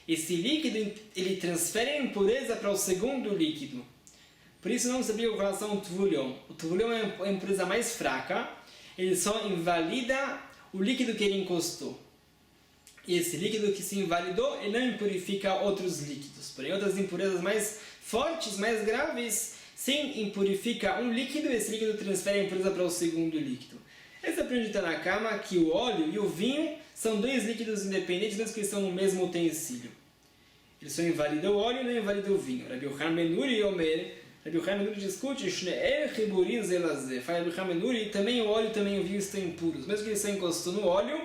esse líquido ele transfere a impureza para o segundo líquido. Por isso não se aplica com relação ao Tvulion. O Tvulion é a impureza mais fraca, ele só invalida o líquido que ele encostou. E esse líquido que se invalidou, ele não impurifica outros líquidos. Porém, outras impurezas mais fortes, mais graves, sim impurifica um líquido e esse líquido transfere a impureza para o segundo líquido. Esse aprende na cama que o óleo e o vinho são dois líquidos independentes, mesmo que eles estão no mesmo utensílio. Ele só invalida o óleo e não invalida o vinho. Rabi Yochanan ben Nuri Omer, Rabi Yochanan ben Nuri discute, Shne'er Chiburin Zelazeh. Fala Rabi Yochanan ben Nuri, também o óleo e também o vinho estão impuros. Mesmo que ele só encostou no óleo,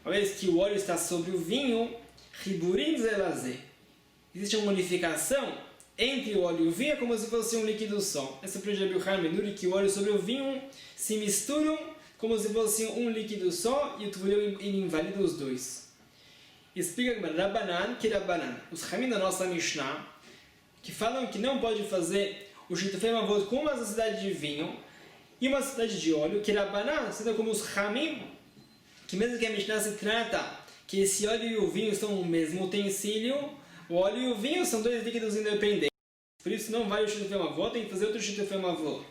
uma vez que o óleo está sobre o vinho, Chiburin Zelazeh. Existe uma unificação entre o óleo e o vinho, como se fosse um líquido só. Essa aprende Rabi Yochanan ben Nuri que o óleo sobre o vinho se misturam como se fosse um líquido só e o Tvulion invalida os dois. Explica Rabbanan que Rabbanan, os Chamim da nossa Mishnah, que falam que não pode fazer o Shitufei Mavot com uma sociedade de vinho e uma sociedade de óleo, que Rabbanan, sendo como os Chamim, que mesmo que a Mishnah se trata que esse óleo e o vinho estão no mesmo utensílio, o óleo e o vinho são dois líquidos independentes. Por isso não vale o Shitufei Mavot, tem que fazer outro Shitufei Mavot.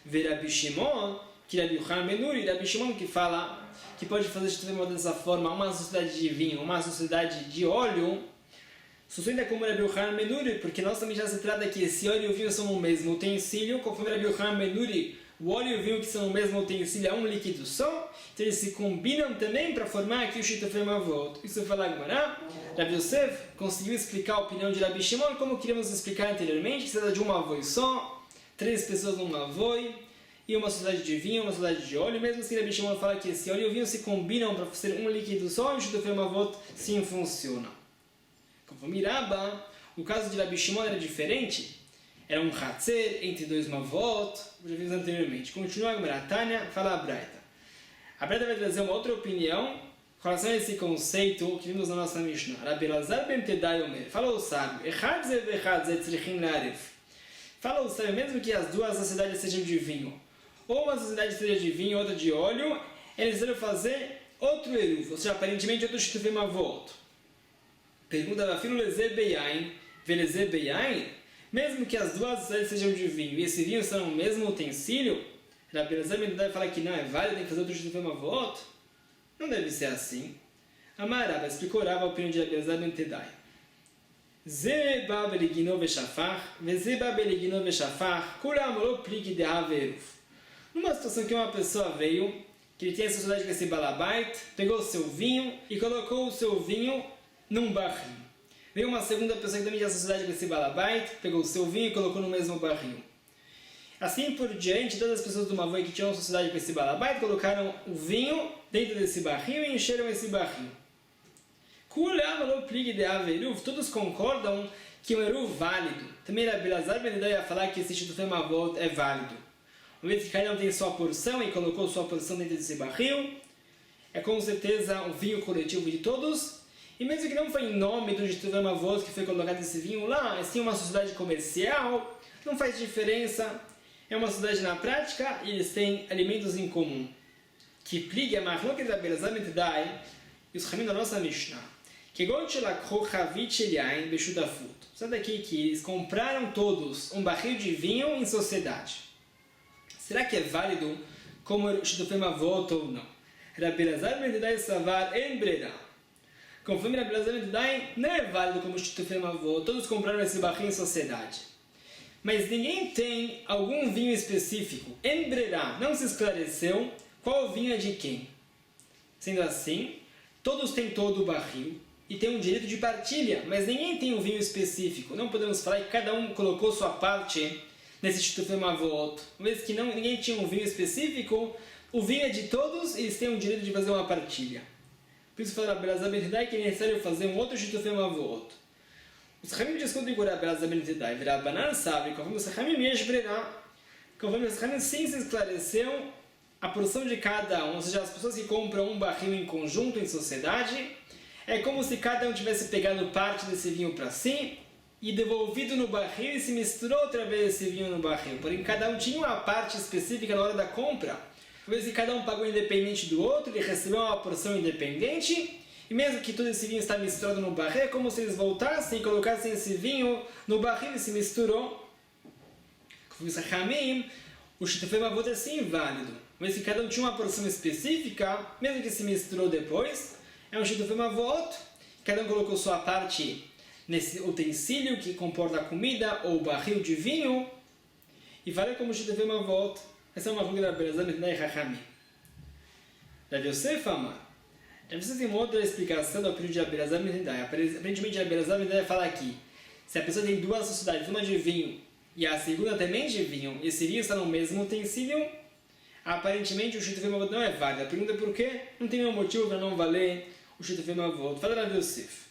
Ver Rabi Shimon, que Rabi Yochanan ben Nuri, Rabi Shimon que fala que pode fazer Shitufei Mavot dessa forma, uma sociedade de vinho, uma sociedade de óleo, sustenta como Rabi Yochanan ben Nuri, porque nós também já se trata que esse óleo e o vinho são o mesmo utensílio, conforme Rabi Yochanan ben Nuri, o óleo e o vinho que são o mesmo utensílio é um líquido só, então eles se combinam também para formar aqui o Shitufei Mavot. Isso fala Agmará, Rabi Yosef conseguiu explicar a opinião de Rabi Shimon como queríamos explicar anteriormente, que se trata de uma avoi só, 3 pessoas numa avoi, e uma sociedade de vinho, uma sociedade de óleo, mesmo que Rabi Shimon fala que esse óleo e o vinho se combinam para ser um líquido só, o Shitufei Mavot sim funciona. Conforme Rabba, o caso de Rabi Shimon era diferente, era um Hatzer entre 2 Mavot, já vimos anteriormente. Continua a Gemara, Tânia, fala a Braita. A Braita vai trazer uma outra opinião com relação a esse conceito que vimos na nossa Mishnah. Rabi Elazar ben Tedai Omer, fala o sábio, Echadze vechadze tzrichin laref. Fala o sábio, mesmo que as duas sociedades sejam de vinho, ou uma sociedade seja de vinho e outra de óleo, eles devem fazer outro eruv, ou seja, aparentemente outro Shitufei Mavot. Pergunta, Afilo leze beyain, veleze beyain? Mesmo que as duas sociedades sejam de vinho e esse vinho são o mesmo utensílio, Rabi Elazar ben Tedai fala que não é válido, tem que fazer outro Shitufei Mavot? Não deve ser assim. Amarava explicou Rava a opinião de Rabi Elazar ben Tedai. Ze ba beligino veshafach, veze ba beligino veshafach, kulam lo pliki de haveruf. Numa situação que uma pessoa veio, que ele tinha a sociedade com esse balabait, pegou o seu vinho e colocou o seu vinho num barril. Veio uma segunda pessoa que também tinha a sociedade com esse balabait, pegou o seu vinho e colocou no mesmo barril. Assim por diante, todas as pessoas do Mavoi que tinham sociedade com esse balabait colocaram o vinho dentro desse barril e encheram esse barril. Todos concordam que é um eruv válido. Também Rabi Elazar ben Tedai ia falar que esse Shitufei Mavot é válido. Uma vez que cada um tem sua porção e colocou sua porção dentro desse barril, é com certeza um vinho coletivo de todos. E mesmo que não foi em nome do Shitufei Mavot que foi colocado esse vinho lá, é sim uma sociedade comercial, não faz diferença. É uma sociedade na prática e eles têm alimentos em comum. Que pligue a machlok de Rabi Elazar ben Tedai e os Chamim da nossa Mishnah. Sabe daqui que eles compraram todos um barril de vinho em sociedade. Será que é válido como Shitufei Mavot ou não? Rabbi Elazar ben Yedai Savar en Breda. Conforme Rabbi Elazar ben Yedai, não é válido como Shitufei Mavot. Todos compraram esse barril em sociedade. Mas ninguém tem algum vinho específico. En Breda não se esclareceu qual vinho é de quem. Sendo assim, todos têm todo o barril e tem um direito de partilha, mas ninguém tem um vinho específico. Não podemos falar que cada um colocou sua parte nesse Shitufei Mavot. Uma vez que ninguém tinha um vinho específico, o vinho é de todos e eles têm o direito de fazer uma partilha. Por isso fala Rabbi Elazar ben Yedai que é necessário fazer um outro Shitufei Mavot. Os Chachamim discutem com Rabbi Elazar ben Yedai. Rabbanan sabe, conforme os Chachamim yesh brera, conforme os Chachamim sim se esclareceu a porção de cada um, ou seja, as pessoas que compram um barril em conjunto, em sociedade, é como se cada um tivesse pegado parte desse vinho para si e devolvido no barril e se misturou outra vez esse vinho no barril. Porém, cada um tinha uma parte específica na hora da compra. Uma vez que cada um pagou independente do outro, ele recebeu uma porção independente, e mesmo que todo esse vinho está misturado no barril, é como se eles voltassem e colocassem esse vinho no barril e se misturou. Como os Chachamim, o Shitufei Mavot é sim válido. Uma vez que cada um tinha uma porção específica, mesmo que se misturou depois, é um Shitufei Mavot, cada um colocou sua parte nesse utensílio que comporta a comida ou barril de vinho, e vale como Shitufei Mavot. Essa é uma ruga da Rabbi Elazar ben Yedai Chachamim. Rav Yosef Amar. Rav Yosef tem uma outra explicação da opinião de Rabbi Elazar ben Yedai. Aparentemente, Rabbi Elazar ben Yedai fala aqui, se a pessoa tem duas sociedades, uma de vinho e a segunda também de vinho, e esse vinho está no mesmo utensílio, aparentemente o Shitufei Mavot não é válido. A pergunta é por quê? Não tem nenhum motivo para não valer o Shitufei Mavot. Fala Rav Yosef.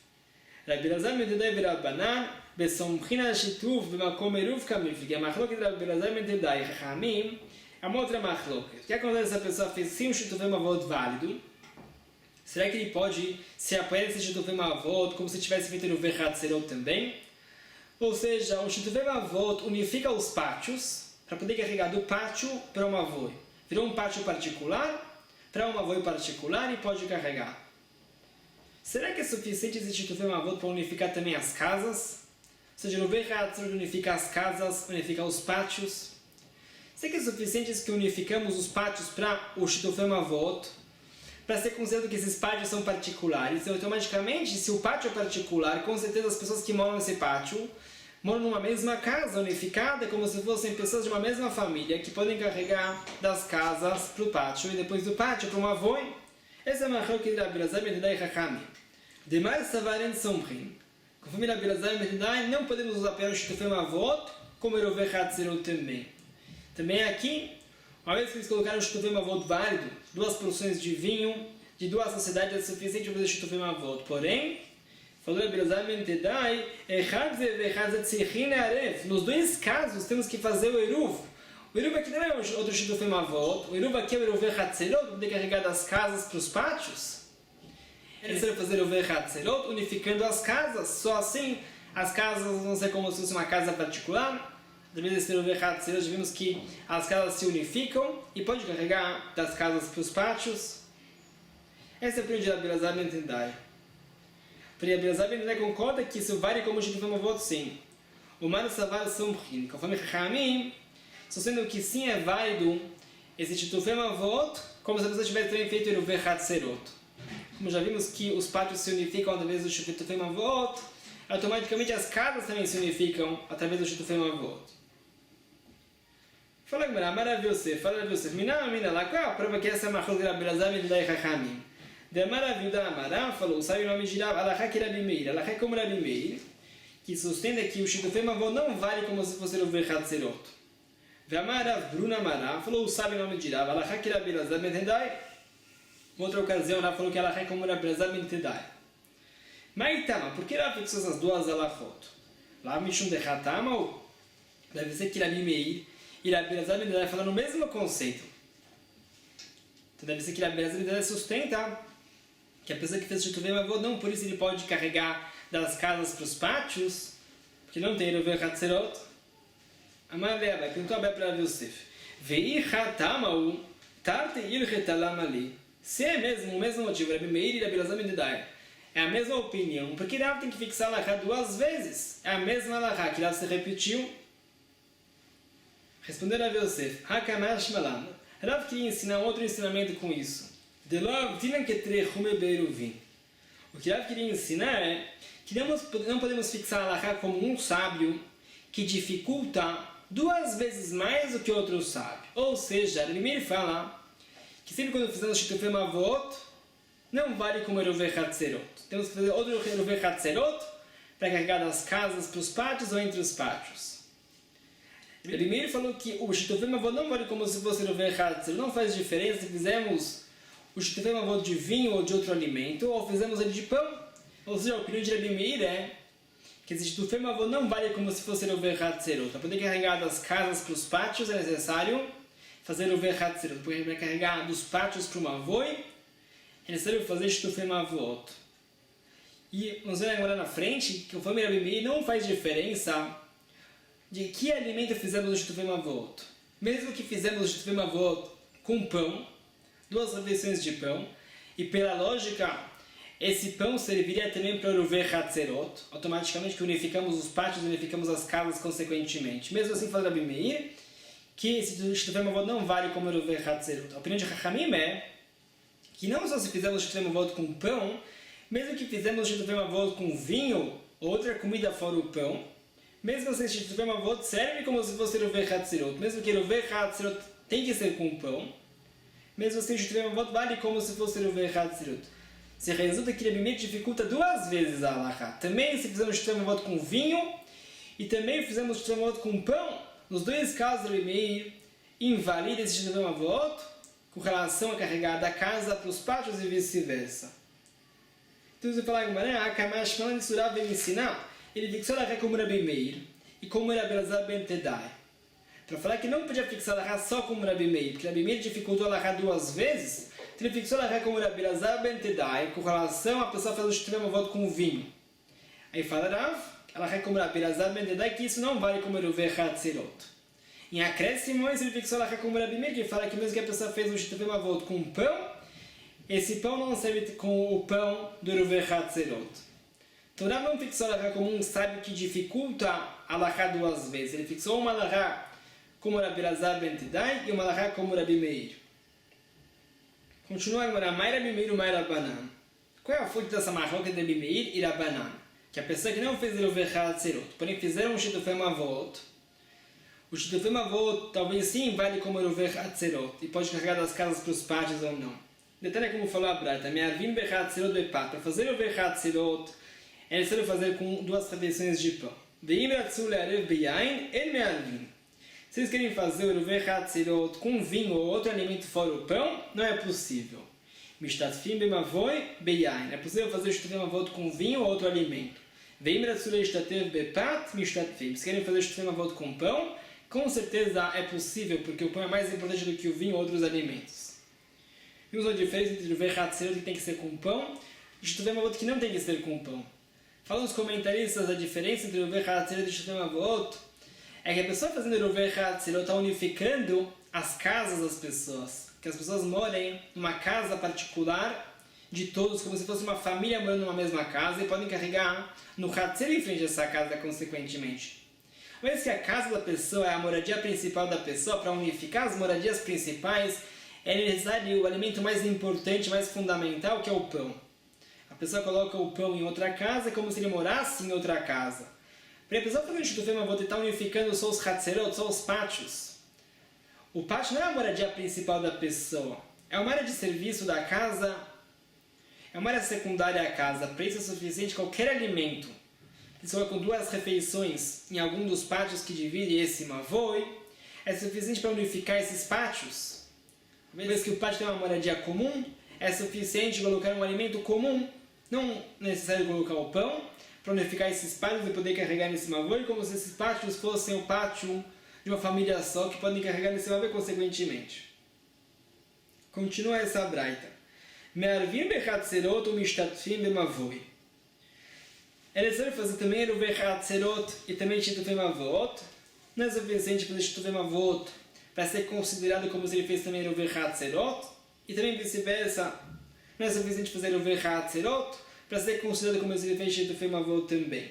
Rabbi Elazar ben Yedai v'Rabbanan besomchin al shituf b'makom eruv kamif. A machloket Rabbi Elazar ben Yedai e Chachamim é uma outra machloket. O que acontece se a pessoa fez sim um Shitufei Mavot válido? Será que ele pode se apoiar nesse Shitufei Mavot como se tivesse feito no Hatzerot também? Ou seja, o Shitufei Mavot unifica os pátios para poder carregar do pátio para uma avó. Virou um pátio particular para uma avó particular e pode carregar. Será que é suficiente esse Shitufei Mavot para unificar também as casas? Ou seja, no Hatzerot unifica as casas, unifica os pátios. Será que é suficiente que unificamos os pátios para o Shitufei Mavot? Para ser considerado que esses pátios são particulares, então automaticamente, se o pátio é particular, com certeza as pessoas que moram nesse pátio moram numa mesma casa unificada, como se fossem pessoas de uma mesma família, que podem carregar das casas para o pátio e depois do pátio para uma avó. Essa é uma machloket de Rabbi Elazar ben Yedai e Chachamim. Demar Savaren Somrim. Conforme Rabbi Elazar ben Yedai, não podemos usar apenas o Shitufei Mavot, como Eruv Hatzerot também. Também aqui, uma vez que eles colocaram o Shitufei Mavot válido, duas porções de vinho de duas sociedades é suficiente para fazer Shitufei Mavot. Porém, falou Rabbi Elazar ben Yedai, nos dois casos temos que fazer o Eruv. O Eruv aqui não é outro Shitufei Mavot, o Eruv aqui é o Eruv Hatzerot, para poder carregar das casas para os pátios. É necessário fazer o Eruv Hatzerot, unificando as casas, só assim as casas vão ser como se fosse uma casa particular. Através desse Eruv Hatzerot, já vimos que as casas se unificam e pode carregar das casas para os pátios. Essa é a opinião de Rabbi Elazar ben Yedai. Rabbi Elazar ben Yedai concorda que isso vale como Shitufei Mavot sim. O Mar Savar Somchin, conforme Chachamim, sendo que sim é válido esse Shitufei Mavot, como se a pessoa tivesse também feito Eruv Hatzerot. Como já vimos que os pátios se unificam através do Shitufei Mavot, automaticamente as casas também se unificam através do Shitufei Mavot. Fala Gemara, maravilhoso, fala Yosef, mina lá, qual é a prova que essa é uma machloket de Rabbi Elazar ben Yedai e Chachamim? De maravilha Amara falou, sabe o nome de Rav, alachá que Rabbi Meir, alachá como Rabbi Meir, que sustenta que o Shitufei Mavot não vale como se fosse o Eruv Hatzerot. V'amar Bruna Amara falou, sabe o nome de Rav, alachá que Rabbi Elazar ben Yedai. Outra ocasião, Rav falou que alachá como Rabbi Elazar ben Yedai. Mas Itama, por que Rav fixou essas duas alachot? Lá Mishum de Hatama, deve ser que Rabbi Meir e Rabbi Elazar ben Yedai falando o mesmo conceito. Então deve ser que Rabbi Elazar ben Yedai sustenta que a pessoa que fez o Shitufei Mavot, não por isso ele pode carregar das casas para os pátios, porque não tem Eruv Hatzerot. Amar Le'abai, perguntou a Abai para Rav Yosef. Ve'i chatamau, tarte ilchetalam ali. Se é mesmo o mesmo motivo, Rabbi Meir e Rabbi Elazar ben Yedai É a mesma opinião, porque Rav tem que fixar a Alahá 2 vezes. É a mesma Alahá que Rav se repetiu. Respondeu Rav Yosef, Hakamash Malam. Rav queria ensinar outro ensinamento com isso. De Lov, Tinan Ketre Hume Beiruvin. O que Rav queria ensinar é que não podemos fixar a Alahá como um sábio que dificulta 2 vezes mais do que outro sábio. Ou seja, ele fala que sempre quando fizemos Shitufei Mavot, não vale como Eruvei Hatzerot. Temos que fazer outro Eruvei Hatzerot para carregar das casas para os pátios ou entre os pátios. Ele falou que o Shitufei Mavot não vale como se fosse Eruvei Hatzerot. Não faz diferença se fizemos o Shitufei Mavot de vinho ou de outro alimento, ou fizemos ele de pão. Ou seja, a opinião de Rabi Meir é que esse Shitufei Mavot não vale como se fosse Eruvei Hatzerot. Para poder carregar das casas para os pátios é necessário fazer Eruvei Hatzerot. Para carregar dos pátios para o Mavoi é necessário fazer Shitufei Mavot. E nós vamos agora na frente que o Fami Rabi Meir não faz diferença de que alimento fizemos o Shitufei Mavot. Mesmo que fizemos o Shitufei Mavot com pão, 2 refeições de pão, e pela lógica, esse pão serviria também para o Eruvei Hatzerot, automaticamente que unificamos os pátios e unificamos as casas consequentemente. Mesmo assim, fala Rabi Meir que esse Shitufei Mavot não vale como Eruvei Hatzerot. A opinião de Chachamim é que não só se fizermos Shitufei Mavot com pão, mesmo que fizermos Shitufei Mavot com vinho, outra comida fora o pão, mesmo assim Shitufei Mavot serve como se fosse Eruvei Hatzerot, mesmo que Eruvei Hatzerot tem que ser com pão, mesmo assim Shitufei Mavot vale como se fosse Eruvei Hatzerot. Se resulta que Rabi Meir dificulta 2 vezes a Alahá. Também se fizermos Shitufei Mavot com vinho, e também fizemos Shitufei Mavot com pão, nos 2 casos Rabi Meir invalida esse Shitufei Mavot com relação a carregar da casa para os pátios e vice-versa. Então você fala que a Kamash falando isso Rav vem ensinar, ele fixou a Alahá como Rabi Meir e como Rabi Elazar ben Tedai. Para falar que não podia fixar a Alahá só como Rabi Meir, porque Rabi Meir dificultou a Alahá 2 vezes, então ele fixou a Alahá como Rabi Elazar ben Tedai com relação a pessoa fazer o Shitufei Mavot com vinho. Aí fala Rav, a Alahá como Rabi Elazar ben Tedai, que isso não vale como Eruvei Hatzerot. Em acréscimos, ele fixou a Alahá como Rabi Meir, que fala que mesmo que a pessoa fez o Shitufei Mavot com pão, esse pão não serve com o pão do Eruvei Hatzerot. Então Rav não fixou a Alahá como um sábio que dificulta a Alahá 2 vezes. Ele fixou uma Alahá como Rabi Elazar ben Tedai e uma Alahá como Rabi Meir. Continua agora, Mai Rabi Meir e Mai Rabbanan. Qual é a fonte dessa marroca de Rabi Meir e Rabbanan? Que a pessoa que não fez Eruvei Hatzerot, porém fizeram um Shitufei Mavot, o Shitufei Mavot talvez sim vale como Eruvei Hatzerot e pode carregar das casas para os pátios ou não. Detalhe como falou a Braita, Me'arvin be'Hatzerot be'pat. Para fazer Eruvei Hatzerot é necessário fazer com 2 refeições de pão. Ve'im ratzu le'arev be'yain el me'arvin. Se vocês querem fazer o Eruvei Hatzerot com vinho ou outro alimento fora o pão, não é possível. Mishtatfim be'mavoi be'yain. É possível fazer o Shitufei Mavot com vinho ou outro alimento. Ve'im ratzu le'ishtatev be'pat mishtatfim. Se querem fazer o Shitufei Mavot com pão, com certeza é possível, porque o pão é mais importante do que o vinho ou outros alimentos. Vimos uma diferença entre o Eruvei Hatzerot que tem que ser com pão e o Shitufei Mavot que não tem que ser com pão. Falam os comentaristas a diferença entre o Eruvei Hatzerot e o Shitufei Mavot é que a pessoa fazendo Eruvei Hatzerot está unificando as casas das pessoas. Que as pessoas morem numa casa particular de todos, como se fosse uma família morando numa mesma casa e podem carregar no Hatzerot em frente a essa casa consequentemente. Uma vez que a casa da pessoa é a moradia principal da pessoa, para unificar as moradias principais, é necessário o alimento mais importante, mais fundamental, que é o pão. A pessoa coloca o pão em outra casa, como se ele morasse em outra casa. Para a pessoa fazer o Shitufei Mavot estar unificando só os Hatzerot, só os pátios. O pátio não é a moradia principal da pessoa. É uma área de serviço da casa, é uma área secundária à casa. Para isso é suficiente qualquer alimento. Eles colocam 2 refeições em algum dos pátios que divide esse Mavoi. É suficiente para unificar esses pátios. Uma vez que o pátio tem uma moradia comum, é suficiente colocar um alimento comum. Não é necessário colocar o pão para unificar esses pátios e poder carregar nesse Mavoi, como se esses pátios fossem o pátio de uma família só, que podem carregar nesse Mavoi consequentemente. Continua essa braita. Me'arvim be'Hatzerot u'mishtatfim be'Mavoi. É necessário fazer também Eruvei Hatzerot e também Shitufei Mavot. Não é suficiente fazer Shitufei Mavot para ser considerado como se ele fez também Eruvei Hatzerot. E também vice-versa. Não é suficiente fazer Eruvei Hatzerot para ser considerado como se ele fez Shitufei Mavot também.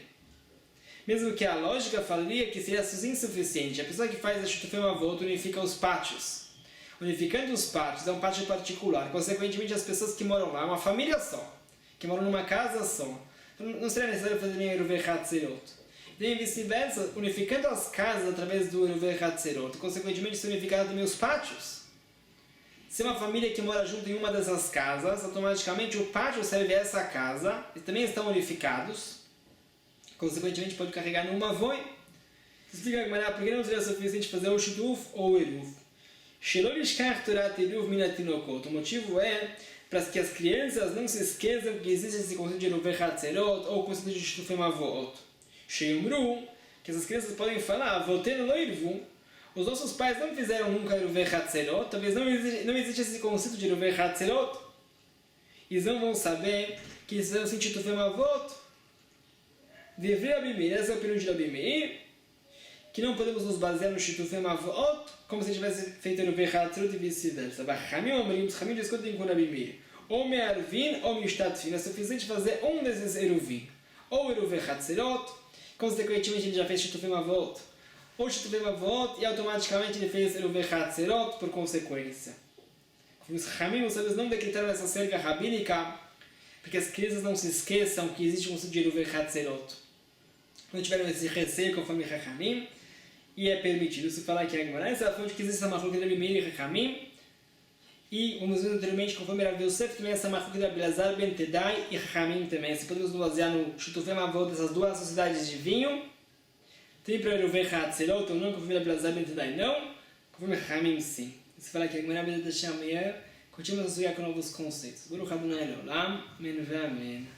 Mesmo que a lógica falaria que seria insuficiente. A pessoa que faz a Shitufei Mavot unifica os pátios. Unificando os pátios, é um pátio particular. Consequentemente, as pessoas que moram lá, uma família só, que moram numa casa só, não seria necessário fazer nem Eruvei Hatzerot. E vice-versa, unificando as casas através do Eruvei Hatzerot. Consequentemente, se unificar também os pátios. Se uma família que mora junto em uma dessas casas, automaticamente o pátio serve a essa casa, e também estão unificados. Consequentemente, pode carregar numa voi. Explica a Gemara, por que não seria suficiente fazer o Shituf ou o Eruv? O motivo é para que as crianças não se esqueçam que existe esse conceito de Eruvei Hatzerot ou o conceito de Shitufei Mavot. Sheyumru, que essas crianças podem falar, Avotenu lo irvu, os nossos pais não fizeram nunca Eruvei Hatzerot, talvez não existe esse conceito de Eruvei Hatzerot, e eles não vão saber que eles fizeram Shitufei Mavot. Devrei Abimir, essa é a opinião de Abimir, que não podemos nos basear no Shitufei Mavot como se tivesse feito Eruvei Hatzerot e vice-versa. Os Chamim discutem com Abimir. Ou Me'arvin ou Mishtatfin. É suficiente fazer um desses Eruvim. Ou Eruvei Hatzerot, consequentemente ele já fez Shitufei Mavot. Ou Shitufei Mavot e automaticamente ele fez Eruvei Hatzerot por consequência. Os Chamim, os sábios, não decretaram essa cerca rabínica porque as crianças não se esqueçam que existe um conceito de Eruvei Hatzerot. Não tiveram esse receio conforme Chachamim, e é permitido se falar que a Gemara, essa é a fonte que existe essa machlokes entre Abimir e Chachamim, e vamos ver anteriormente, conforme Rav Yosef, também essa machlokes entre Abelazar ben Tedai e Chachamim também. Se podemos nos basear no Shitufei Mavot dessas duas sociedades de vinho, tem para Eruvei Hatzerot ou não, conforme Abelazar ben Tedai não, conforme Chachamim sim. Se falar que a Gemara vai deixar amanhã, continuamos a estudar com novos conceitos. Baruch Adonai Leolam, Amen ve Amen.